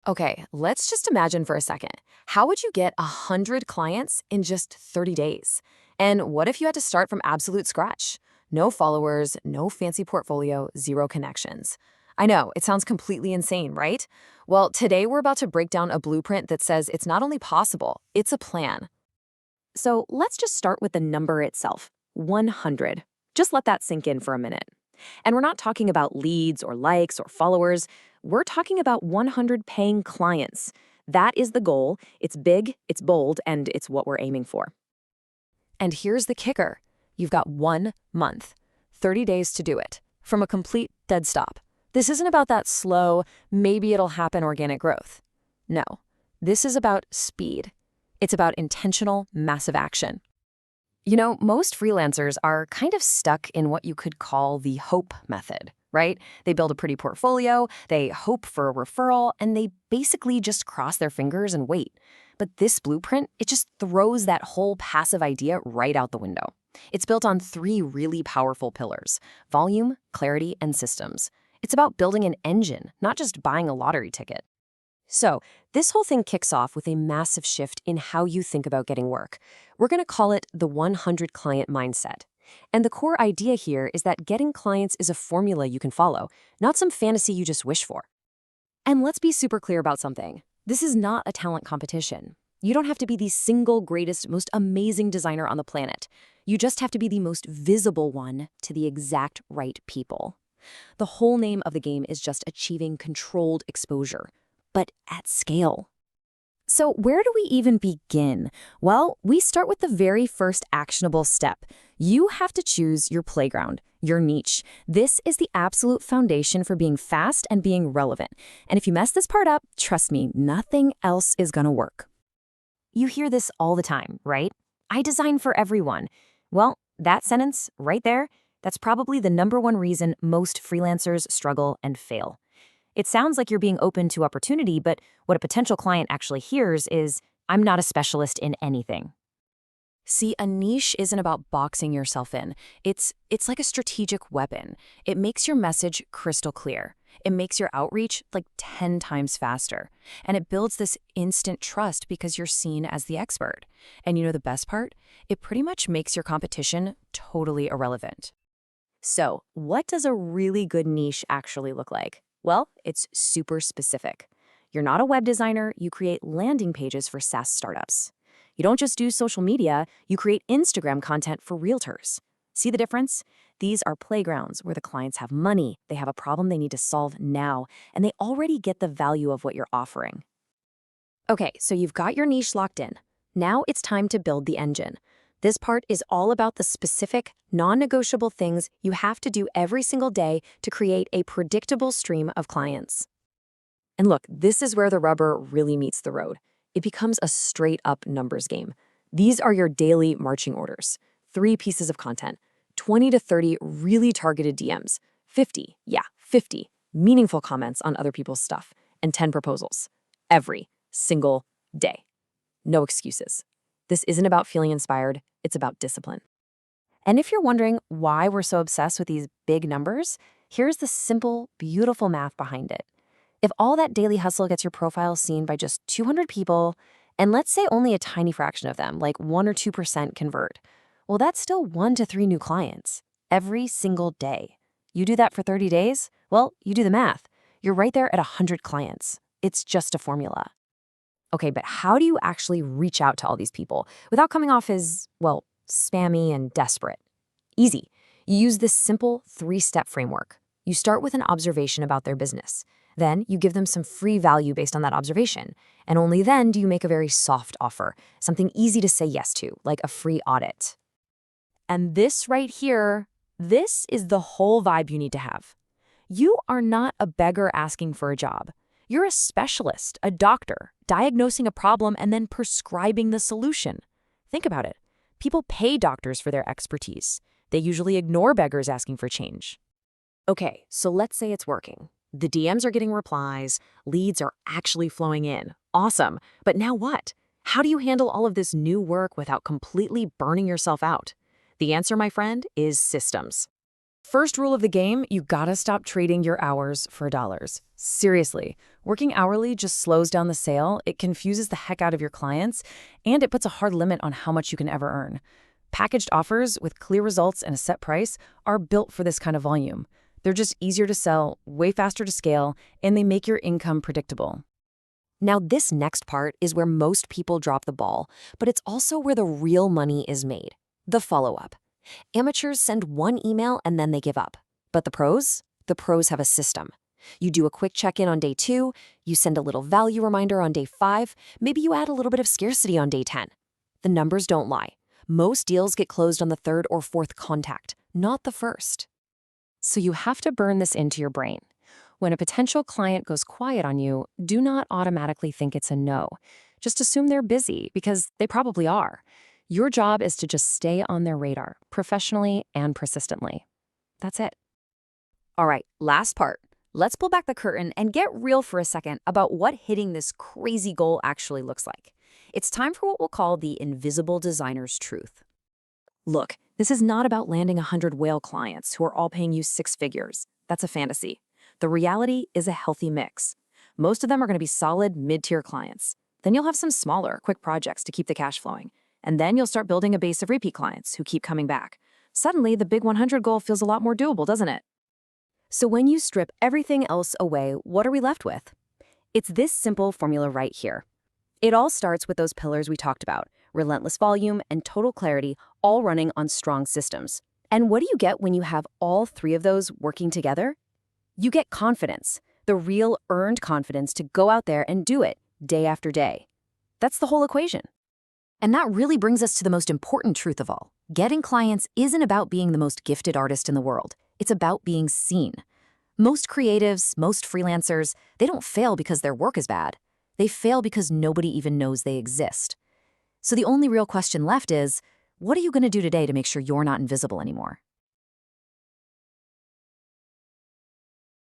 Okay, let's just imagine for a second. How would you get 100 clients in just 30 days? And what if you had to start from absolute scratch? No followers, no fancy portfolio, zero connections. I know, it sounds completely insane, right? Well, today we're about to break down a blueprint that says it's not only possible, it's a plan. So let's just start with the number itself, 100. Just let that sink in for a minute. And we're not talking about leads or likes or followers. We're talking about 100 paying clients. That is the goal. It's big, it's bold, and it's what we're aiming for. And here's the kicker. You've got 1 month, 30 days to do it, from a complete dead stop. This isn't about that slow, maybe it'll happen organic growth. No, this is about speed. It's about intentional, massive action. You know, most freelancers are kind of stuck in what you could call the hope method, right? They build a pretty portfolio, they hope for a referral, and they basically just cross their fingers and wait. But this blueprint, it just throws that whole passive idea right out the window. It's built on three really powerful pillars: volume, clarity, and systems. It's about building an engine, not just buying a lottery ticket. So, this whole thing kicks off with a massive shift in how you think about getting work. We're going to call it the 100 client mindset. And the core idea here is that getting clients is a formula you can follow, not some fantasy you just wish for. And let's be super clear about something. This is not a talent competition. You don't have to be the single greatest, most amazing designer on the planet. You just have to be the most visible one to the exact right people. The whole name of the game is just achieving controlled exposure, but at scale. So where do we even begin? Well, we start with the very first actionable step. You have to choose your playground, your niche. This is the absolute foundation for being fast and being relevant. And if you mess this part up, trust me, nothing else is gonna work. You hear this all the time, right? I design for everyone. Well, that sentence right there, that's probably the #1 reason most freelancers struggle and fail. It sounds like you're being open to opportunity, but what a potential client actually hears is, I'm not a specialist in anything. See, a niche isn't about boxing yourself in. It's like a strategic weapon. It makes your message crystal clear. It makes your outreach like 10 times faster. And it builds this instant trust because you're seen as the expert. And you know the best part? It pretty much makes your competition totally irrelevant. So, what does a really good niche actually look like? Well, it's super specific. You're not a web designer, you create landing pages for SaaS startups. You don't just do social media, you create Instagram content for realtors. See the difference? These are playgrounds where the clients have money, they have a problem they need to solve now, and they already get the value of what you're offering. Okay, so you've got your niche locked in. Now it's time to build the engine. This part is all about the specific, non-negotiable things you have to do every single day to create a predictable stream of clients. And look, this is where the rubber really meets the road. It becomes a straight-up numbers game. These are your daily marching orders. 3 pieces of content, 20 to 30 really targeted DMs, 50 meaningful comments on other people's stuff, and 10 proposals. Every single day. No excuses. This isn't about feeling inspired, it's about discipline. And if you're wondering why we're so obsessed with these big numbers, here's the simple, beautiful math behind it. If all that daily hustle gets your profile seen by just 200 people, and let's say only a tiny fraction of them, like 1 or 2% convert, well, that's still 1 to 3 new clients every single day. You do that for 30 days? Well, you do the math. You're right there at 100 clients. It's just a formula. Okay, but how do you actually reach out to all these people without coming off as, well, spammy and desperate? Easy. You use this simple 3-step framework. You start with an observation about their business. Then you give them some free value based on that observation. And only then do you make a very soft offer, something easy to say yes to, like a free audit. And this right here, this is the whole vibe you need to have. You are not a beggar asking for a job. You're a specialist, a doctor, diagnosing a problem and then prescribing the solution. Think about it. People pay doctors for their expertise. They usually ignore beggars asking for change. Okay, so let's say it's working. The DMs are getting replies, leads are actually flowing in. Awesome. But now what? How do you handle all of this new work without completely burning yourself out? The answer, my friend, is systems. First rule of the game, you gotta stop trading your hours for dollars. Seriously, working hourly just slows down the sale, it confuses the heck out of your clients, and it puts a hard limit on how much you can ever earn. Packaged offers with clear results and a set price are built for this kind of volume. They're just easier to sell, way faster to scale, and they make your income predictable. Now, this next part is where most people drop the ball, but it's also where the real money is made. The follow-up. Amateurs send one email and then they give up. But the pros? The pros have a system. You do a quick check-in on day 2, you send a little value reminder on day 5, maybe you add a little bit of scarcity on day 10. The numbers don't lie. Most deals get closed on the 3rd or 4th contact, not the 1st. So you have to burn this into your brain. When a potential client goes quiet on you, do not automatically think it's a no. Just assume they're busy, because they probably are. Your job is to just stay on their radar, professionally and persistently. That's it. All right, last part. Let's pull back the curtain and get real for a second about what hitting this crazy goal actually looks like. It's time for what we'll call the invisible designer's truth. Look, this is not about landing 100 whale clients who are all paying you 6 figures. That's a fantasy. The reality is a healthy mix. Most of them are going to be solid, mid-tier clients. Then you'll have some smaller, quick projects to keep the cash flowing. And then you'll start building a base of repeat clients who keep coming back. Suddenly, the big 100 goal feels a lot more doable, doesn't it? So when you strip everything else away, what are we left with? It's this simple formula right here. It all starts with those pillars we talked about, relentless volume and total clarity, all running on strong systems. And what do you get when you have all 3 of those working together? You get confidence, the real earned confidence to go out there and do it day after day. That's the whole equation. And that really brings us to the most important truth of all. Getting clients isn't about being the most gifted artist in the world. It's about being seen. Most creatives, most freelancers, they don't fail because their work is bad. They fail because nobody even knows they exist. So the only real question left is, what are you going to do today to make sure you're not invisible anymore?